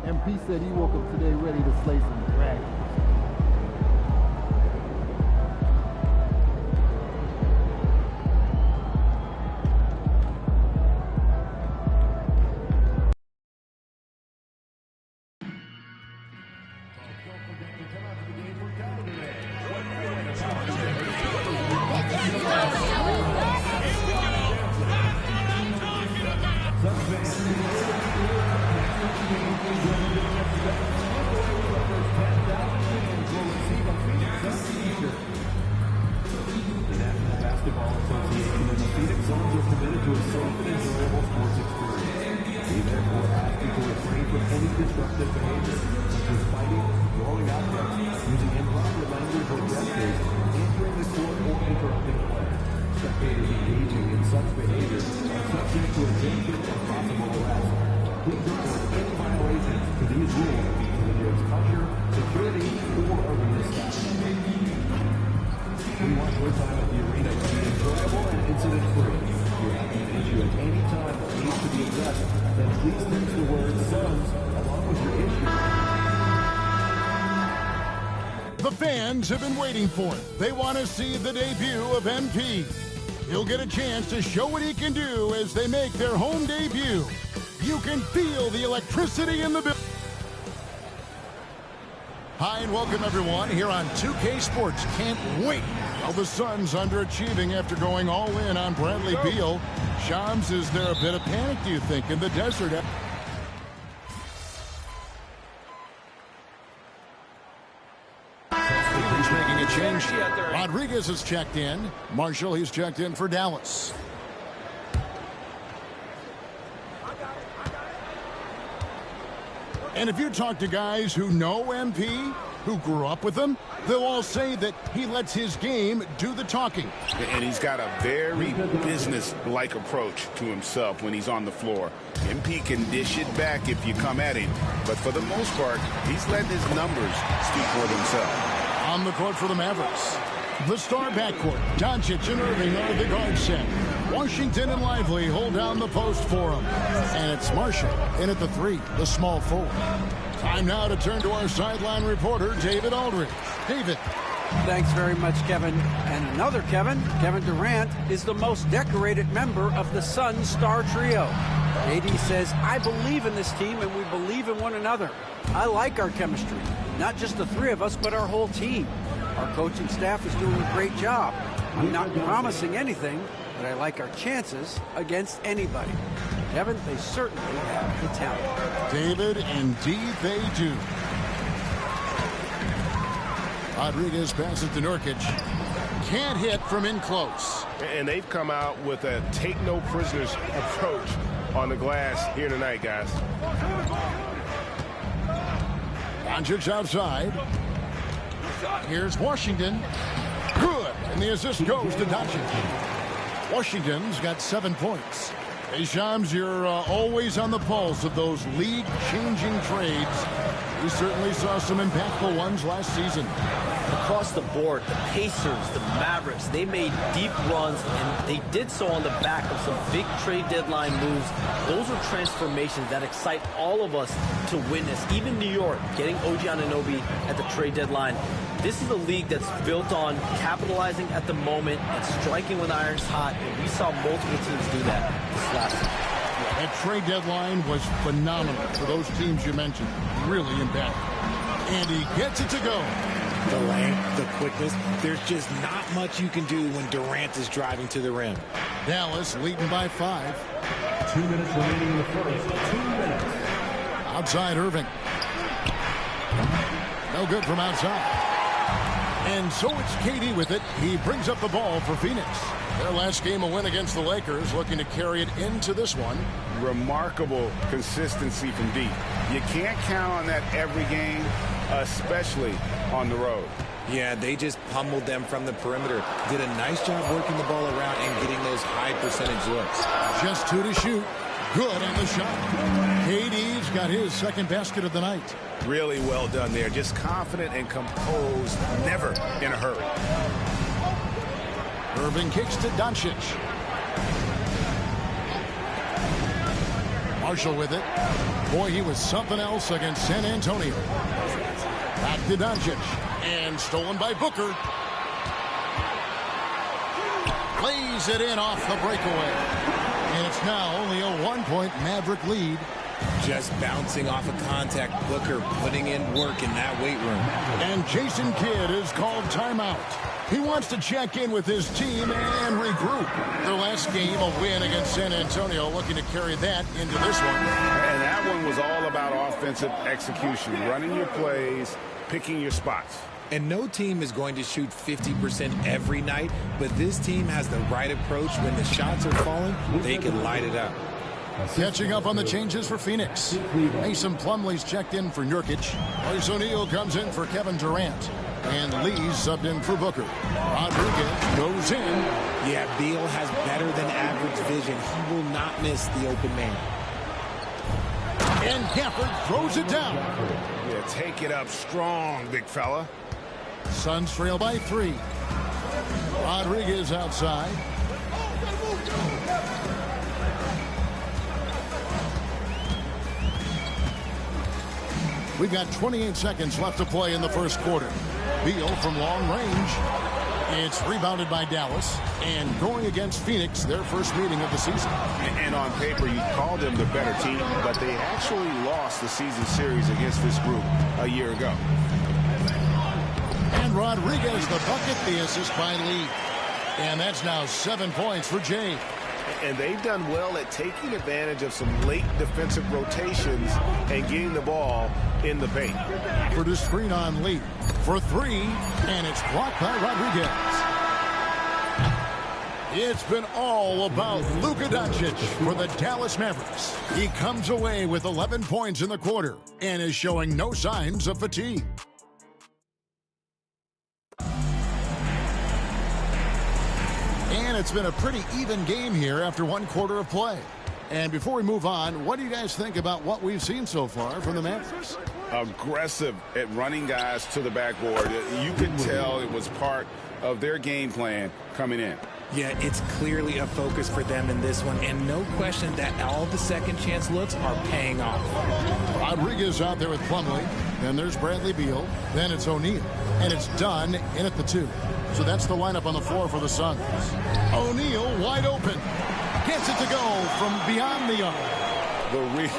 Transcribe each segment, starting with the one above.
MP said he woke up today ready to slay some dragons. The fans have been waiting for it. They want to see the debut of MP. He'll get a chance to show what he can do as they make their home debut. You can feel the electricity in the building. Hi and welcome everyone here on 2K Sports. Can't wait. Well, the Suns underachieving after going all in on Bradley Beal. Shams, is there a bit of panic, do you think, in the desert? He's making a change. Rodriguez has checked in. Marshall, he's checked in for Dallas. And if you talk to guys who know MP, who grew up with him, they'll all say that he lets his game do the talking. And he's got a very business-like approach to himself when he's on the floor. MP can dish it back if you come at him, but for the most part, he's letting his numbers speak for themselves. On the court for the Mavericks, the star backcourt, Doncic and Irving are the guard set. Washington and Lively hold down the post for him. And it's Marshall in at the three, the small forward. Time now to turn to our sideline reporter, David Aldridge. David. Thanks very much, Kevin. And another Kevin, Kevin Durant, is the most decorated member of the Suns star trio. AD says, I believe in this team and we believe in one another. I like our chemistry. Not just the three of us, but our whole team. Our coaching staff is doing a great job. I'm not promising anything, but I like our chances against anybody. Kevin, they certainly have the talent. David, indeed they do. Rodriguez passes to Nurkic. Can't hit from in close. And they've come out with a take-no-prisoners approach on the glass here tonight, guys. Doncic outside. Here's Washington. Good. And the assist goes to Doncic. Washington's got 7 points. Hey, Shams, you're always on the pulse of those league-changing trades. We certainly saw some impactful ones last season. Across the board, the Pacers, the Mavericks, they made deep runs, and they did so on the back of some big trade deadline moves. Those are transformations that excite all of us to witness. Even New York getting OG Anunoby at the trade deadline. This is a league that's built on capitalizing at the moment and striking when iron's hot, and we saw multiple teams do that this last season. That trade deadline was phenomenal for those teams you mentioned. Really impactful. And he gets it to go. The length, the quickness, there's just not much you can do when Durant is driving to the rim. Dallas leading by 5. 2 minutes remaining in the first. 2 minutes. Outside Irving. No good from outside. And so it's KD with it. He brings up the ball for Phoenix. Their last game, a win against the Lakers, looking to carry it into this one. Remarkable consistency from deep. You can't count on that every game, especially on the road. Yeah, they just pummeled them from the perimeter. Did a nice job working the ball around and getting those high percentage looks. Just 2 to shoot. Good on the shot. KD's got his second basket of the night. Really well done there. Just confident and composed, never in a hurry. Irving kicks to Doncic. Marshall with it. Boy, he was something else against San Antonio. Back to Doncic. And stolen by Booker. Lays it in off the breakaway. And it's now only a 1-point Maverick lead. Just bouncing off of contact. Booker putting in work in that weight room. And Jason Kidd is called timeout. He wants to check in with his team and regroup. Their last game, a win against San Antonio, looking to carry that into this one. And that one was all about offensive execution, running your plays, picking your spots. And no team is going to shoot 50% every night, but this team has the right approach. When the shots are falling, they can light it up. Catching up on the changes for Phoenix. Mason Plumlee's checked in for Nurkic. Royce O'Neal comes in for Kevin Durant. And Lee's subbed in for Booker. Rodriguez goes in. Yeah, Beal has better than average vision. He will not miss the open man. And Gafford throws it down. Yeah, take it up strong, big fella. Suns trail by 3. Rodriguez outside. We've got 28 seconds left to play in the first quarter. Beal from long range. It's rebounded by Dallas. And going against Phoenix, their first meeting of the season. And on paper, you call them the better team, but they actually lost the season series against this group a year ago. And Rodriguez, the bucket, the assist by Lee. And that's now 7 points for Jay. And they've done well at taking advantage of some late defensive rotations and getting the ball in the paint. For the screen on Lee for 3, and it's blocked by Rodriguez. It's been all about Luka Doncic for the Dallas Mavericks. He comes away with 11 points in the quarter and is showing no signs of fatigue. And it's been a pretty even game here after 1 quarter of play. And before we move on, what do you guys think about what we've seen so far from the Mavericks? Aggressive at running guys to the backboard. You could tell it was part of their game plan coming in. Yeah, it's clearly a focus for them in this one, and no question that all the second chance looks are paying off. Rodriguez out there with Plumlee. Then there's Bradley Beal. Then it's O'Neal. And it's done in at the 2. So that's the lineup on the floor for the Suns. O'Neal wide open. Gets it to go from beyond the arc. The real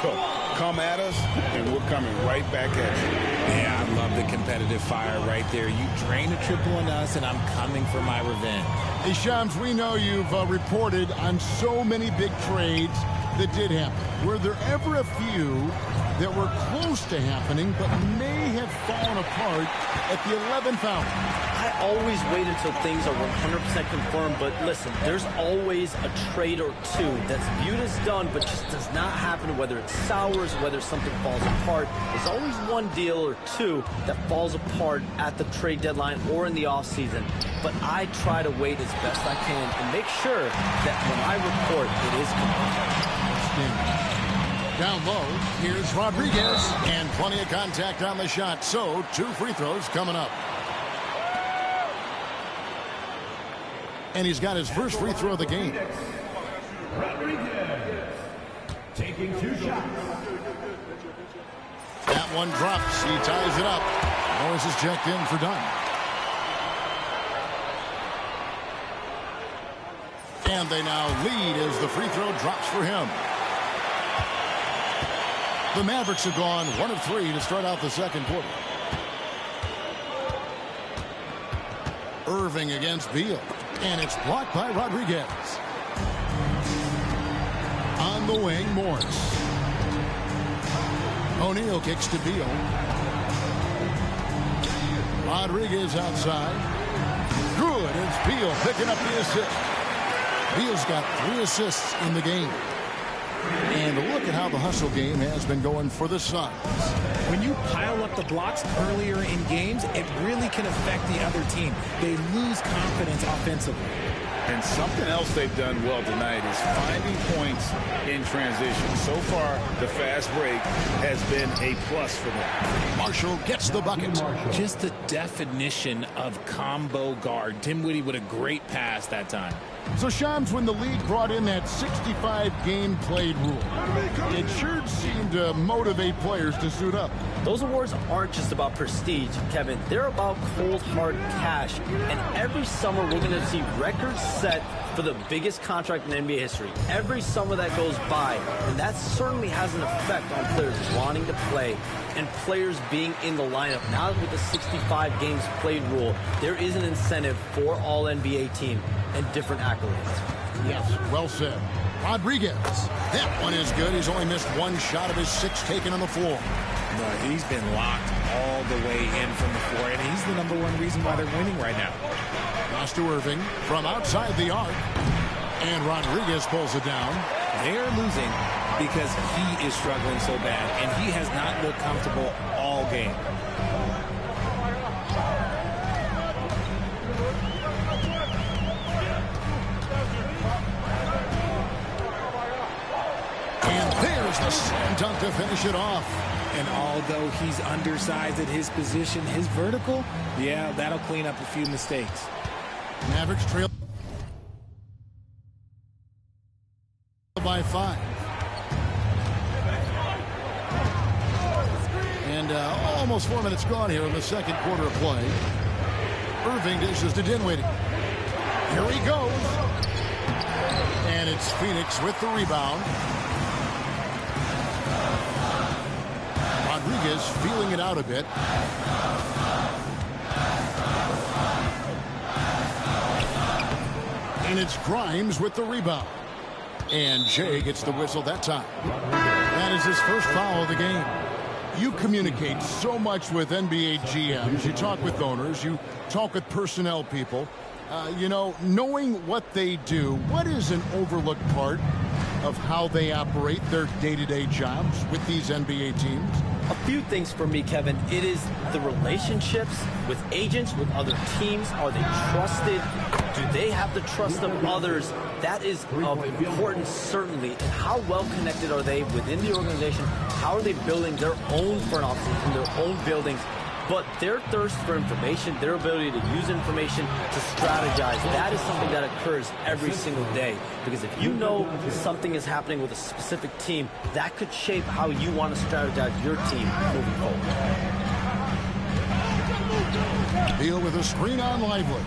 come at us, and we're coming right back at you. Yeah, I love the competitive fire right there. You drain a triple on us, and I'm coming for my revenge. Hey, Shams, we know you've reported on so many big trades that did happen. Were there ever a few that were close to happening but may have fallen apart at the 11th hour? I always wait until things are 100% confirmed, but listen, there's always a trade or two that's viewed as done but just does not happen, whether it's sours, whether something falls apart. There's always one deal or two that falls apart at the trade deadline or in the offseason, but I try to wait as best I can and make sure that when I report, it is complete. Down low, here's Rodriguez, and plenty of contact on the shot, so 2 free throws coming up. And he's got his first free throw of the game. Rodriguez taking 2 shots. That one drops. He ties it up. Morris is checked in for Dunn. And they now lead as the free throw drops for him. The Mavericks have gone 1 of 3 to start out the second quarter. Irving against Beal. And it's blocked by Rodriguez. On the wing, Morris. O'Neal kicks to Beal. Rodriguez outside. Good. It's Beal picking up the assist. Beal's got 3 assists in the game. And look at how the hustle game has been going for the Suns. When you pile up the blocks earlier in games, it really can affect the other team. They lose confidence offensively. And something else they've done well tonight is finding points in transition. So far, the fast break has been a plus for them. Marshall gets the bucket. Just the definition of combo guard. Dinwiddie with a great pass that time. So, Shams, when the league brought in that 65 game played rule, it sure seemed to motivate players to suit up. Those awards aren't just about prestige, Kevin. They're about cold, hard cash. And every summer, we're going to see records set for the biggest contract in NBA history. Every summer that goes by, and that certainly has an effect on players wanting to play and players being in the lineup. Now with the 65 games played rule, there is an incentive for all NBA team and different accolades. Yes, well said. Rodriguez. That one is good. He's only missed one shot of his 6 taken on the floor. No, he's been locked all the way in from the floor, and he's the #1 reason why they're winning right now. Pass to Irving from outside the arc. And Rodriguez pulls it down. They're losing because he is struggling so bad, and he has not looked comfortable all game. And there's the slam dunk to finish it off. And although he's undersized at his position, his vertical, yeah, that'll clean up a few mistakes. Mavericks trail by 5. And almost 4 minutes gone here in the second quarter of play. Irving dishes to Dinwiddie. Here he goes. And it's Phoenix with the rebound. Rodriguez feeling it out a bit. And it's Grimes with the rebound. And Jay gets the whistle that time. That is his first foul of the game. You communicate so much with NBA GMs. You talk with owners. You talk with personnel people. You know, knowing what they do, what is an overlooked part of how they operate their day-to-day jobs with these NBA teams? A few things for me, Kevin. It is the relationships with agents, with other teams. Are they trusted? Do they have the trust of others? That is of importance, certainly. And how well connected are they within the organization? How are they building their own front offices in their own buildings? But their thirst for information, their ability to use information to strategize, that is something that occurs every single day. Because if you know something is happening with a specific team, that could shape how you want to strategize your team moving forward. Beal with a screen on Lively.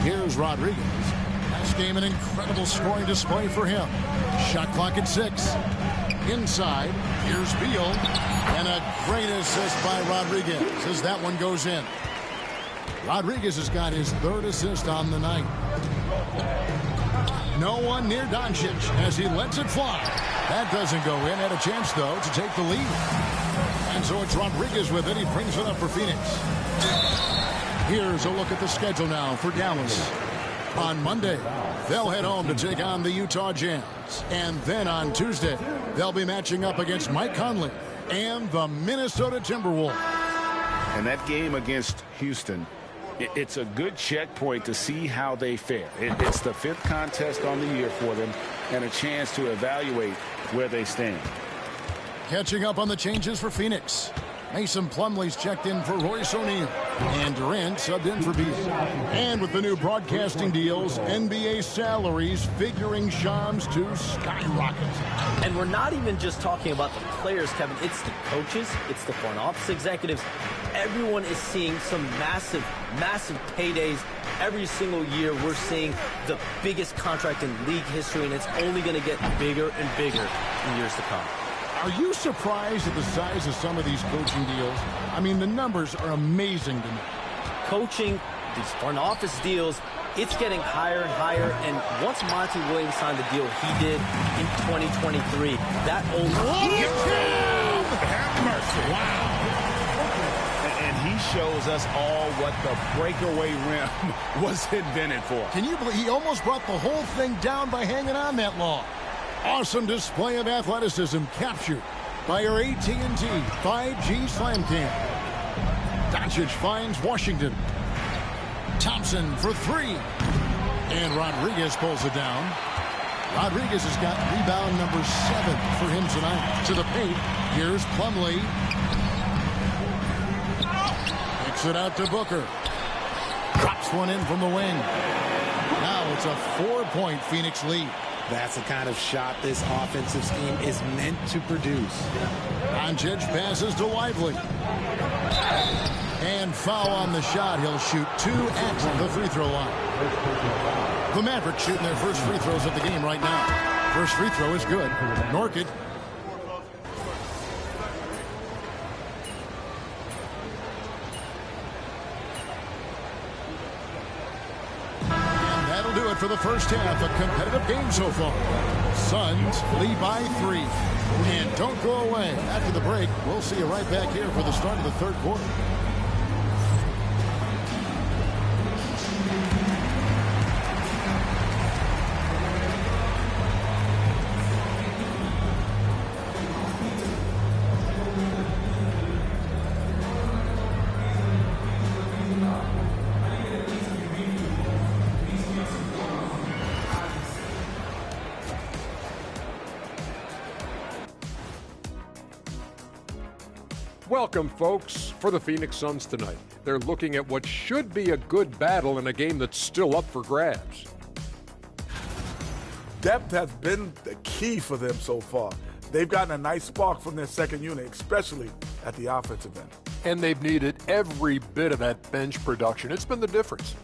Here's Rodriguez. Last game, an incredible scoring display for him. Shot clock at 6. Inside, here's Beal, and a great assist by Rodriguez as that one goes in. Rodriguez has got his 3rd assist on the night. No one near Doncic as he lets it fly. That doesn't go in. Had a chance, though, to take the lead. And so it's Rodriguez with it. He brings it up for Phoenix. Here's a look at the schedule now for Dallas. On Monday, they'll head home to take on the Utah Jazz. And then on Tuesday, they'll be matching up against Mike Conley and the Minnesota Timberwolves. And that game against Houston, it's a good checkpoint to see how they fare. It's the 5th contest on the year for them and a chance to evaluate where they stand. Catching up on the changes for Phoenix. Mason Plumlee's checked in for Royce O'Neal. And Durant subbed in for Beal. And with the new broadcasting deals, NBA salaries figuring Shams to skyrocket. And we're not even just talking about the players, Kevin. It's the coaches. It's the front office executives. Everyone is seeing some massive, massive paydays. Every single year, we're seeing the biggest contract in league history, and it's only going to get bigger and bigger in years to come. Are you surprised at the size of some of these coaching deals? I mean, the numbers are amazing to me. Coaching, these front office deals, it's getting higher and higher. And once Monty Williams signed the deal he did in 2023, that old... Have mercy. Wow. And he shows us all what the breakaway rim was invented for. Can you believe he almost brought the whole thing down by hanging on that long? Awesome display of athleticism captured by our AT&T 5G Slam Cam. Doncic finds Washington. Thompson for 3. And Rodriguez pulls it down. Rodriguez has got rebound number 7 for him tonight. To the paint. Here's Plumlee. Kicks it out to Booker. Drop Puts one in from the wing. Now it's a 4-point Phoenix lead. That's the kind of shot this offensive scheme is meant to produce. Doncic passes to Lively. And foul on the shot. He'll shoot 2 at the free throw line. The Mavericks shooting their first free throws of the game right now. First free throw is good. Norkic. And that'll do it for the first half. A competitive game so far. Suns lead by 3. And don't go away. After the break, we'll see you right back here for the start of the third quarter. Welcome, folks, for the Phoenix Suns tonight. They're looking at what should be a good battle in a game that's still up for grabs. Depth has been the key for them so far. They've gotten a nice spark from their second unit, especially at the offensive end. And they've needed every bit of that bench production. It's been the difference.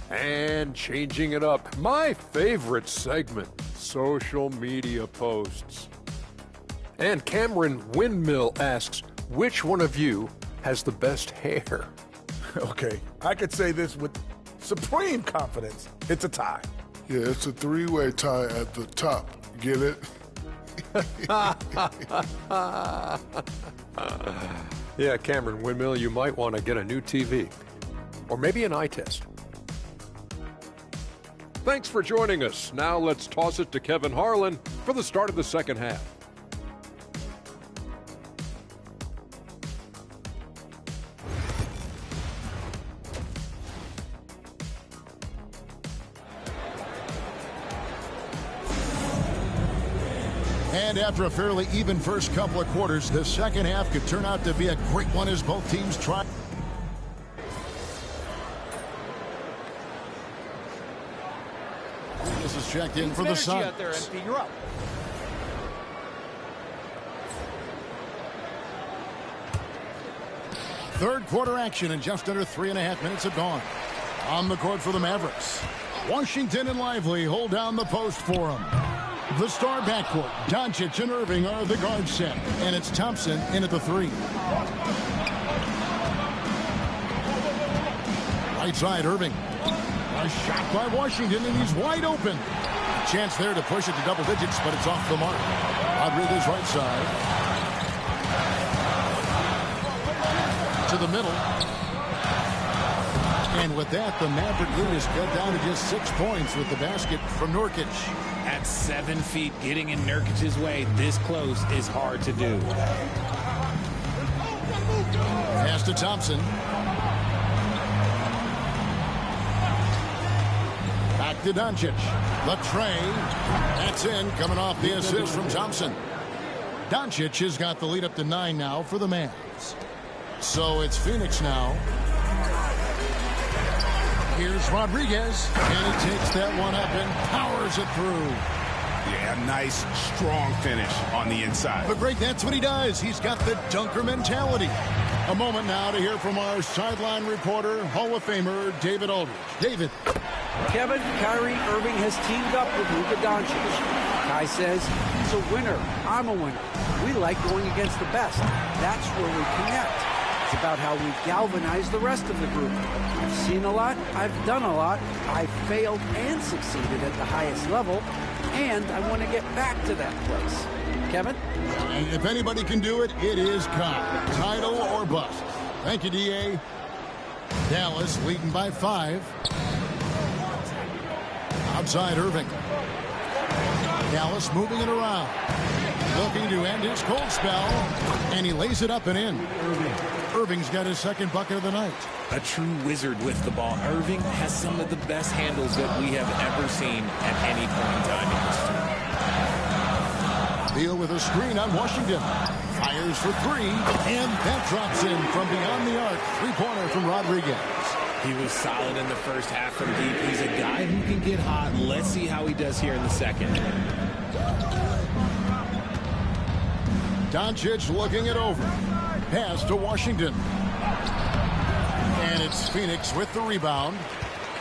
And changing it up, my favorite segment, social media posts. And Cameron Windmill asks, which one of you has the best hair? Okay, I could say this with supreme confidence. It's a tie. Yeah, it's a 3-way tie at the top. Get it? Yeah, Cameron Windmill, you might want to get a new TV. Or maybe an eye test. Thanks for joining us. Now let's toss it to Kevin Harlan for the start of the second half. And after a fairly even first couple of quarters, the second half could turn out to be a great one as both teams try. This is checked in for the Suns. Out there, MP. You're up. Third quarter action, and just under 3.5 minutes have gone. On the court for the Mavericks. Washington and Lively hold down the post for them. The star backcourt, Doncic and Irving are the guard set, and it's Thompson in at the 3. Right side, Irving. A shot by Washington, and he's wide open. A chance there to push it to double digits, but it's off the mark. Rodriguez right side. To the middle. And with that, the Maverick lead is cut down to just 6 points with the basket from Norkic. At 7 feet, getting in Nurkic's way this close is hard to do. Pass to Thompson. Back to Doncic. The tray. That's in, coming off the assist from Thompson. Doncic has got the lead up to 9 now for the Mavs. So it's Phoenix now. Here's Rodriguez, and he takes that one up and powers it through. Yeah, nice, strong finish on the inside. But great, that's what he does. He's got the dunker mentality. A moment now to hear from our sideline reporter, Hall of Famer David Aldridge. David. Kevin, Kyrie Irving has teamed up with Luka Doncic. Kai says he's a winner. I'm a winner. We like going against the best. That's where we connect. It's about how we galvanize the rest of the group. I've seen a lot. I've done a lot. I've failed and succeeded at the highest level. And I want to get back to that place. Kevin? And if anybody can do it, it is Kai. Title or bust. Thank you, D.A. Dallas leading by 5. Outside Irving. Dallas moving it around. Looking to end his cold spell. And he lays it up and in. Irving's got his second bucket of the night. A true wizard with the ball. Irving has some of the best handles that we have ever seen at any point in time in history. Beal with a screen on Washington. Fires for three, and that drops in from beyond the arc. Three-pointer from Rodriguez. He was solid in the first half from deep. He's a guy who can get hot. Let's see how he does here in the second. Doncic looking it over. Pass to Washington. And it's Phoenix with the rebound.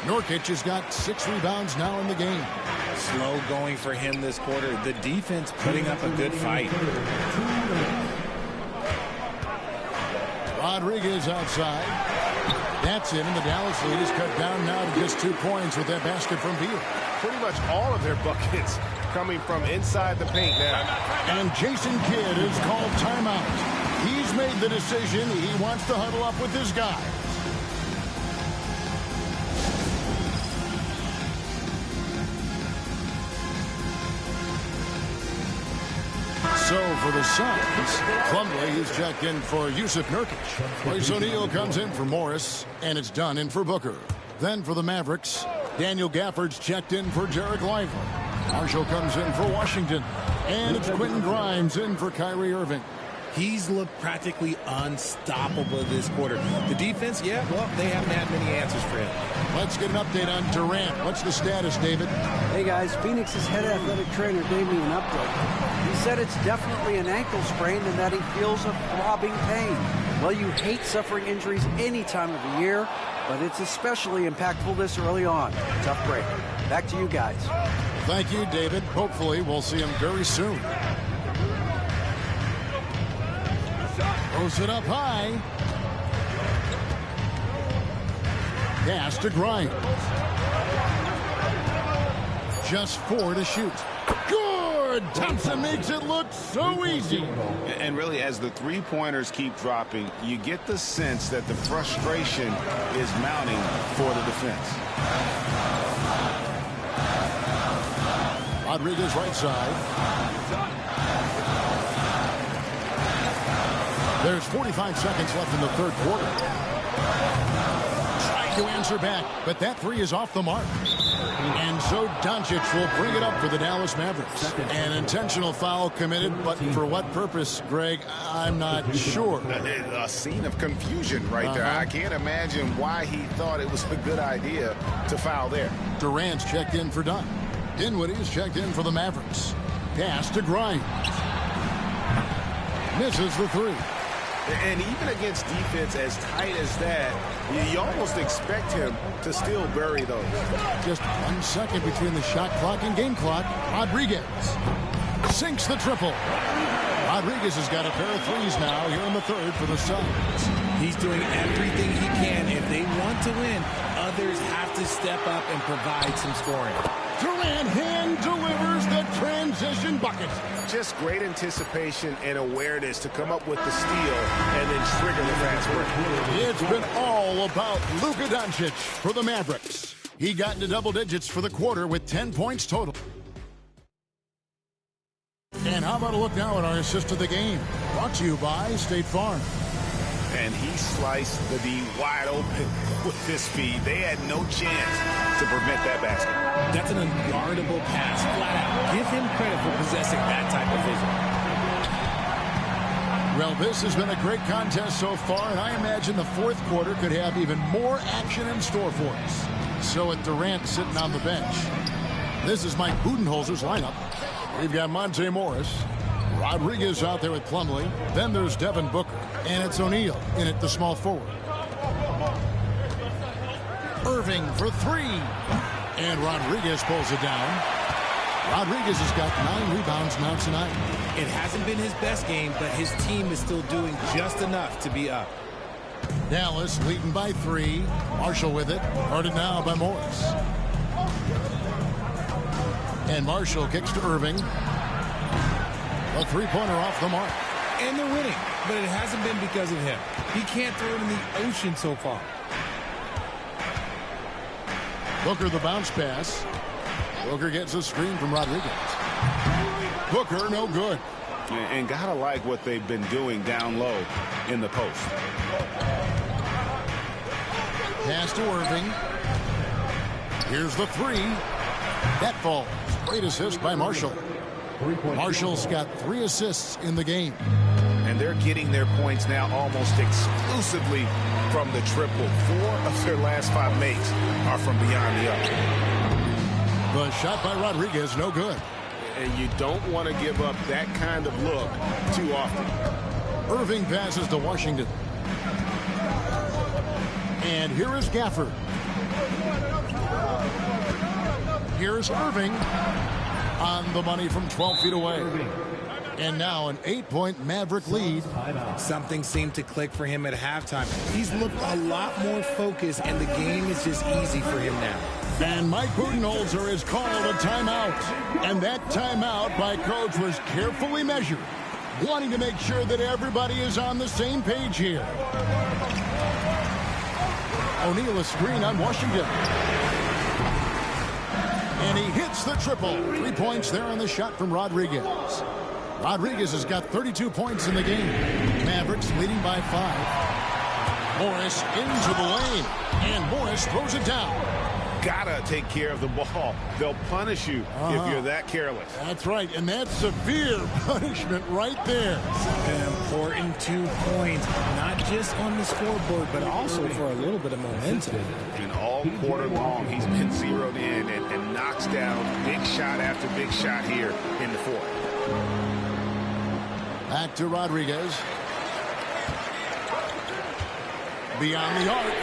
Nurkic has got 6 rebounds now in the game. Slow going for him this quarter. The defense putting up a good fight. Rodriguez outside. That's it, and the Dallas lead is cut down now to just 2 points with that basket from Beal. Pretty much all of their buckets coming from inside the paint now. And Jason Kidd is called timeout. He's made the decision. He wants to huddle up with his guys. So for the Suns, Plumlee is checked in for Yusuf Nurkic. Royce O'Neal comes in for Morris, and it's done in for Booker. Then for the Mavericks, Daniel Gafford's checked in for Jarek Lively. Marshall comes in for Washington, and it's Quentin Grimes in for Kyrie Irving. He's looked practically unstoppable this quarter. The defense, yeah, well, they haven't had many answers for him. Let's get an update on Durant. What's the status, David? Hey, guys, Phoenix's head athletic trainer gave me an update. He said it's definitely an ankle sprain and that he feels a throbbing pain. Well, you hate suffering injuries any time of the year, but it's especially impactful this early on. Tough break. Back to you guys. Thank you, David. Hopefully, we'll see him very soon. Throws it up high. Pass to Grimes. Just 4 to shoot. Good! Thompson makes it look so easy. And really, as the three-pointers keep dropping, you get the sense that the frustration is mounting for the defense. Rodriguez right side. There's 45 seconds left in the third quarter. Trying to answer back, but that three is off the mark. And so Doncic will bring it up for the Dallas Mavericks. An intentional foul committed, but for what purpose, Greg, I'm not sure. A scene of confusion right there. I can't imagine why he thought it was a good idea to foul there. Durant's checked in for Dunn. Dinwiddie's checked in for the Mavericks. Pass to Grimes. Misses the three. And even against defense as tight as that, you almost expect him to still bury those. Just 1 second between the shot clock and game clock. Rodriguez sinks the triple. Rodriguez has got a pair of threes now here in the third for the Suns. He's doing everything he can. If they want to win, others have to step up and provide some scoring. Durant hand delivers the transition bucket. Just great anticipation and awareness to come up with the steal and then trigger the fast break. It's been all about Luka Doncic for the Mavericks. He got into double digits for the quarter with 10 points total. And how about a look now at our assist of the game? Brought to you by State Farm. And he sliced the D wide open with his speed. They had no chance to prevent that basket. That's an unguardable pass, flat out. Give him credit for possessing that type of vision. Well, this has been a great contest so far, and I imagine the fourth quarter could have even more action in store for us. So with Durant sitting on the bench, this is Mike Budenholzer's lineup. We've got Monte Morris. Rodriguez out there with Plumlee. Then there's Devin Booker. And it's O'Neal in at the small forward. Irving for three. And Rodriguez pulls it down. Rodriguez has got 9 rebounds now tonight. It hasn't been his best game, but his team is still doing just enough to be up. Dallas leading by 3. Marshall with it. Guarded now by Morris. And Marshall kicks to Irving. A three-pointer off the mark. And they're winning, but it hasn't been because of him. He can't throw it in the ocean so far. Booker the bounce pass. Booker gets a screen from Rodriguez. Booker no good. And gotta like what they've been doing down low in the post. Pass to Irving. Here's the three. That falls. Great assist by Marshall. Marshall's got 3 assists in the game. And they're getting their points now almost exclusively from the triple. 4 of their last 5 makes are from beyond the arc. The shot by Rodriguez, no good. And you don't want to give up that kind of look too often. Irving passes to Washington. And here is Gafford. Here's Irving on the money from 12 feet away. And now an 8-point Maverick lead. Something seemed to click for him at halftime. He's looked a lot more focused, and the game is just easy for him now. And Mike Budenholzer has called a timeout. And that timeout by Coach was carefully measured, wanting to make sure that everybody is on the same page here. O'Neal a screen on Washington. And he hits the triple. 3 points there on the shot from Rodriguez. Rodriguez has got 32 points in the game. Mavericks leading by 5. Morris into the lane. And Morris throws it down. Gotta take care of the ball. They'll punish you if you're that careless. That's right, and that's severe punishment right there. An important 2 points, not just on the scoreboard, but also for a little bit of momentum. And all quarter long, he's been zeroed in and knocks down big shot after big shot here in the fourth. Back to Rodriguez. Beyond the arc.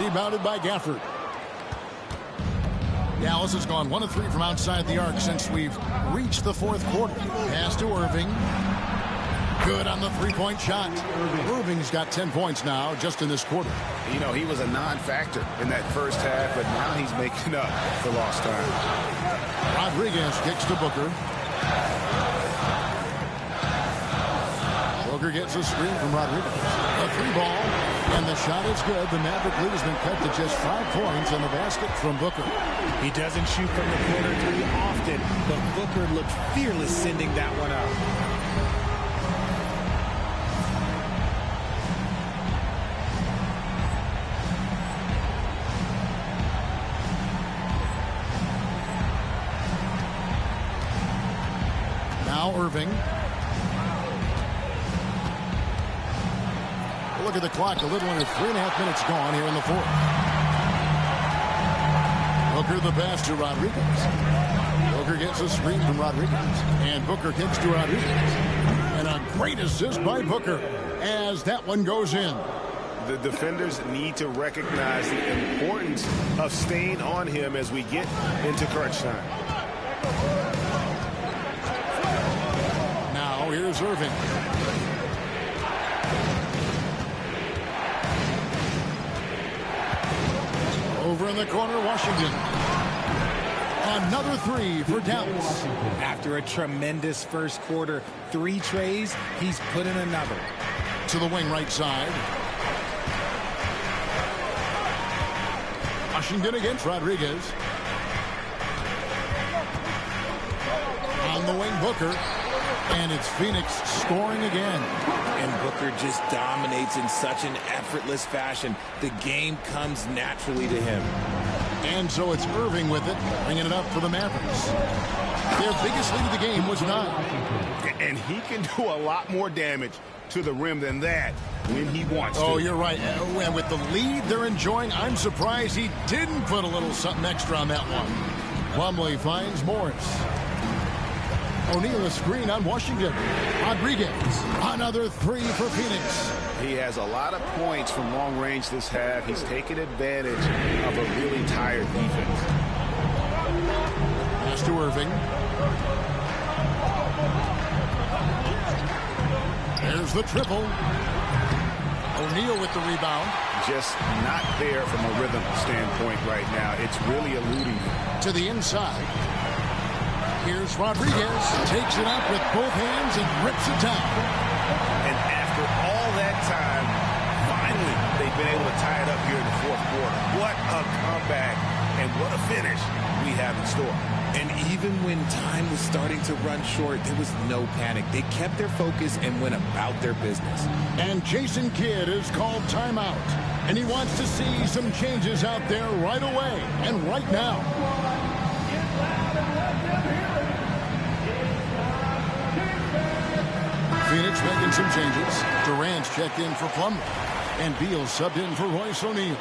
Rebounded by Gafford. Dallas has gone 1 of 3 from outside the arc since we've reached the fourth quarter. Pass to Irving. Good on the 3-point shot. Irving's got 10 points now just in this quarter. You know, he was a non-factor in that first half, but now he's making up for lost time. Rodriguez kicks to Booker. Booker gets a screen from Rodriguez. A 3-ball, and the shot is good. The Maverick lead has been cut to just 5 points on the basket from Booker. He doesn't shoot from the corner 3 often, but Booker looked fearless sending that one up. Now Irving. Look at the clock. A little under 3.5 minutes gone here in the fourth. Booker the pass to Rodriguez. Booker gets a screen from Rodriguez. And Booker kicks to Rodriguez. And a great assist by Booker as that one goes in. The defenders need to recognize the importance of staying on him as we get into crunch time. Now here's Irving. Over in the corner, Washington. Another 3 for Dallas. After a tremendous first quarter, 3 trays, he's put in another. To the wing right side. Washington against Rodriguez. On the wing, Booker. And it's Phoenix scoring again. And Booker just dominates in such an effortless fashion. The game comes naturally to him. And so it's Irving with it, bringing it up for the Mavericks. Their biggest lead of the game was 9. And he can do a lot more damage to the rim than that when he wants to. Oh, you're right. And with the lead they're enjoying, I'm surprised he didn't put a little something extra on that one. Plumlee finds Morris. O'Neal a screen on Washington. Rodriguez, another 3 for Phoenix. He has a lot of points from long range this half. He's taken advantage of a really tired defense. Pass to Irving. There's the triple. O'Neal with the rebound. Just not there from a rhythm standpoint right now. It's really eluding him. To the inside. Here's Rodriguez. Takes it up with both hands and rips it down. And after all that time, finally, they've been able to tie it up here in the fourth quarter. What a comeback and what a finish we have in store. And even when time was starting to run short, there was no panic. They kept their focus and went about their business. And Jason Kidd is called timeout. And he wants to see some changes out there right away and right now. Phoenix Phoenix making some changes. Durant's checked in for Plumlee. And Beal subbed in for Royce O'Neal.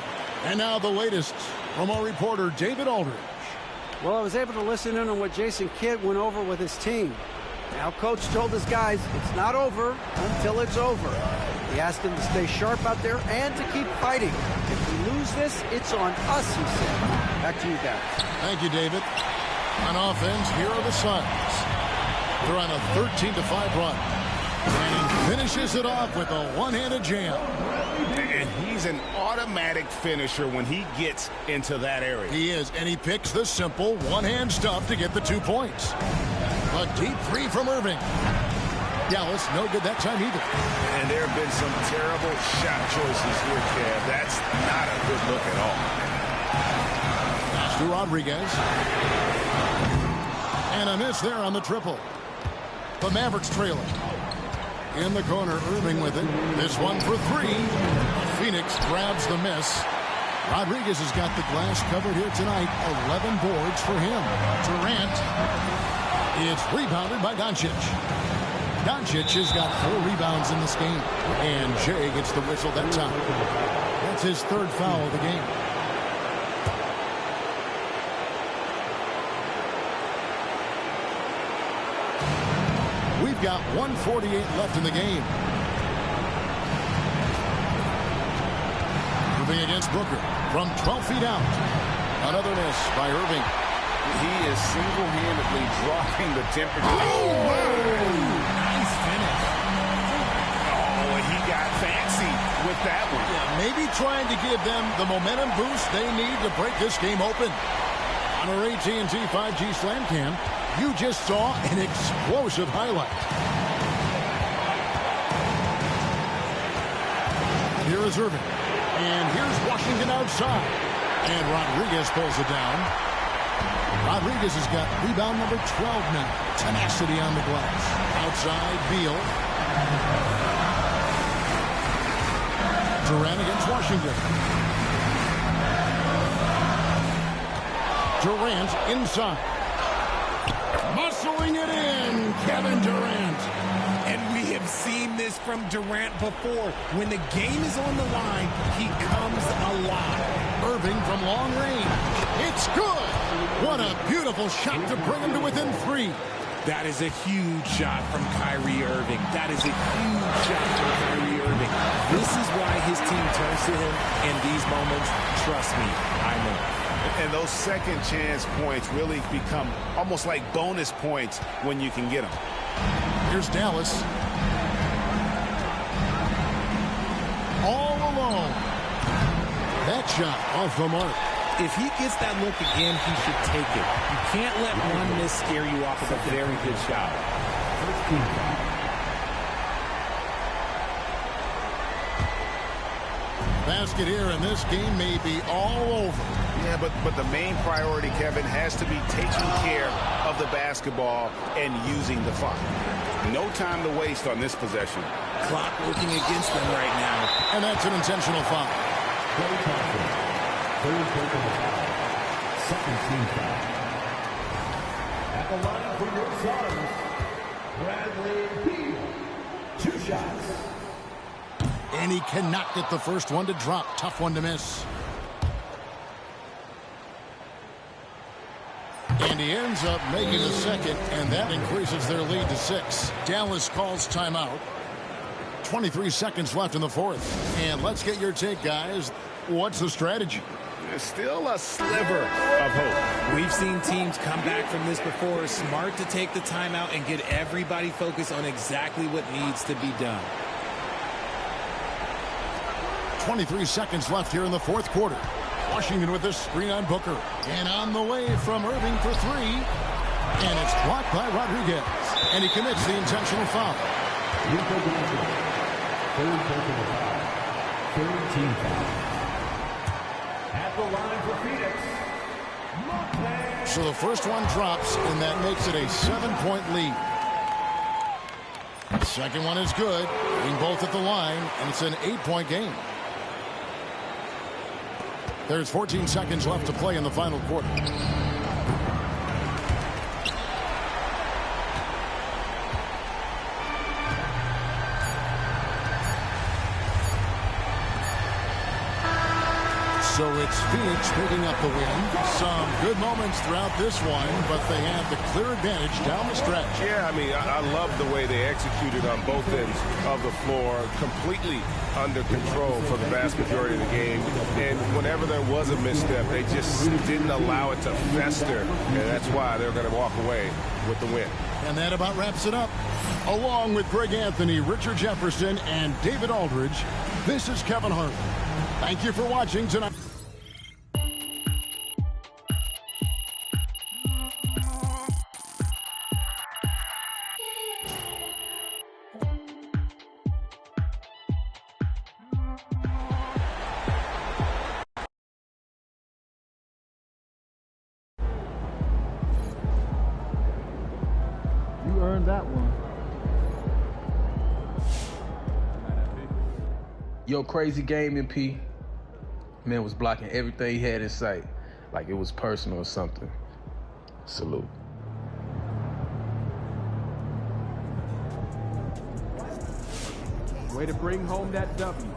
And now the latest from our reporter, David Aldridge. Well, I was able to listen in on what Jason Kidd went over with his team. Now, Coach told his guys it's not over until it's over. He asked them to stay sharp out there and to keep fighting. If we lose this, it's on us, he said. Back to you guys. Thank you, David. On offense, here are the Suns. They're on a 13-5 run. And he finishes it off with a one-handed jam. And he's an automatic finisher when he gets into that area. He is, and he picks the simple one-hand stuff to get the 2 points. A deep three from Irving. Dallas, no good that time either. And there have been some terrible shot choices here, Kev. That's not a good look at all. Pass to Rodriguez. And a miss there on the triple. The Mavericks trailing. In the corner, Irving with it. This one for three. Phoenix grabs the miss. Rodriguez has got the glass covered here tonight. 11 boards for him. Durant. It's rebounded by Doncic. Doncic has got 4 rebounds in this game. And Jay gets the whistle that time. That's his 3rd foul of the game. We've got 1:48 left in the game. Moving against Booker from 12 feet out. Another miss by Irving. He is single-handedly dropping the temperature. Nice finish. Oh, and he got fancy with that one. Yeah, maybe trying to give them the momentum boost they need to break this game open. On our AT&T 5G Slam Cam, you just saw an explosive highlight. Here is Irving. And here's Washington outside. And Rodriguez pulls it down. Rodriguez has got rebound number 12 now. Tenacity on the glass. Outside, Beal. Durant against Washington. Durant inside. Muscling it in, Kevin Durant. And we have seen this from Durant before. When the game is on the line, he comes alive. Irving from long range. It's good. What a beautiful shot to bring him to within 3. That is a huge shot from Kyrie Irving. That is a huge shot from Kyrie Irving. This is why his team turns to him in these moments. Trust me, I know. And those second chance points really become almost like bonus points when you can get them. Here's Dallas. All alone. That shot off the mark. If he gets that look again, he should take it. You can't let one miss scare you off of a very good shot. Basket here, and this game may be all over. Yeah, but the main priority, Kevin, has to be taking care of the basketball and using the clock. No time to waste on this possession. Clock working against them right now. And that's an intentional foul. Second team foul. At the line for your Suns, Bradley Beal. 2 shots. And he cannot get the first one to drop. Tough one to miss. And he ends up making the second, and that increases their lead to 6. Dallas calls timeout. 23 seconds left in the 4th. And let's get your take, guys. What's the strategy? There's still a sliver of hope. We've seen teams come back from this before. Smart to take the timeout and get everybody focused on exactly what needs to be done. 23 seconds left here in the 4th quarter. Washington with this screen on Booker. And on the way from Irving for 3. And it's blocked by Rodriguez. And he commits the intentional foul. Third team foul. At the line for Phoenix. So the first one drops, and that makes it a 7-point lead. The second one is good. Being both at the line, and it's an 8-point game. There's 14 seconds left to play in the final quarter. It's Phoenix picking up the win. Some good moments throughout this one, but they have the clear advantage down the stretch. Yeah, I mean, I love the way they executed on both ends of the floor, completely under control for the vast majority of the game. And whenever there was a misstep, they just didn't allow it to fester, and that's why they're going to walk away with the win. And that about wraps it up. Along with Greg Anthony, Richard Jefferson, and David Aldridge, this is Kevin Hart. Thank you for watching tonight. You earned that one. Yo, crazy game, MP. Man was blocking everything he had in sight, like it was personal or something. Salute. Way to bring home that W.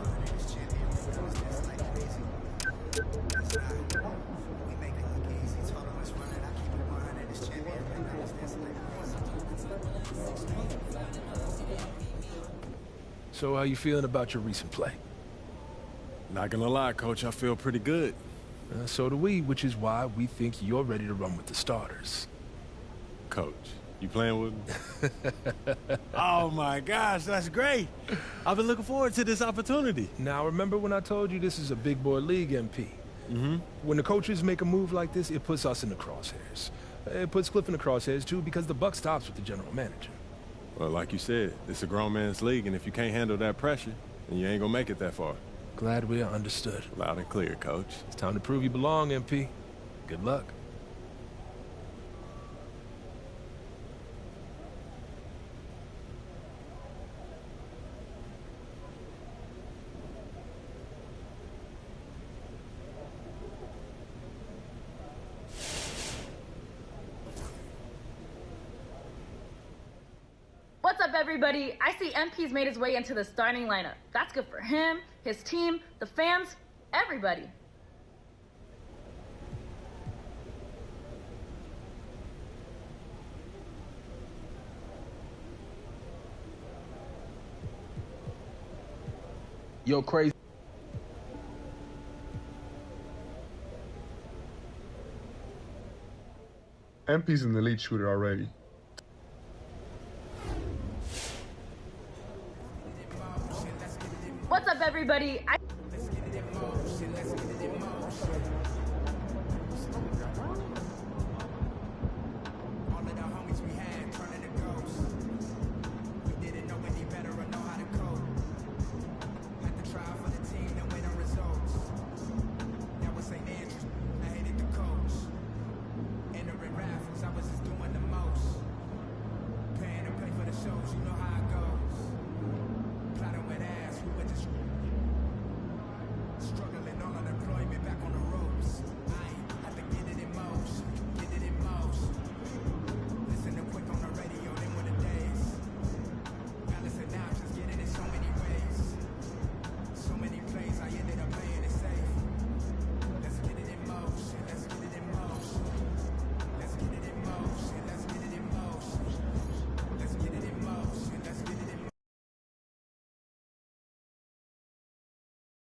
So how you feeling about your recent play? Not gonna lie, Coach, I feel pretty good. So do we, which is why we think you're ready to run with the starters. Coach, you playing with me? Oh, my gosh, that's great. I've been looking forward to this opportunity. Now, remember when I told you this is a big boy league, MP? Mm-hmm. When the coaches make a move like this, it puts us in the crosshairs. It puts Cliff in the crosshairs, too, because the buck stops with the general manager. Well, like you said, it's a grown man's league, and if you can't handle that pressure, then you ain't gonna make it that far. Glad we are understood. Loud and clear, Coach. It's time to prove you belong, MP. Good luck. What's up, everybody? I see MP's made his way into the starting lineup. That's good for him, his team, the fans, everybody. Yo, crazy. MP's an elite shooter already. What's up, everybody?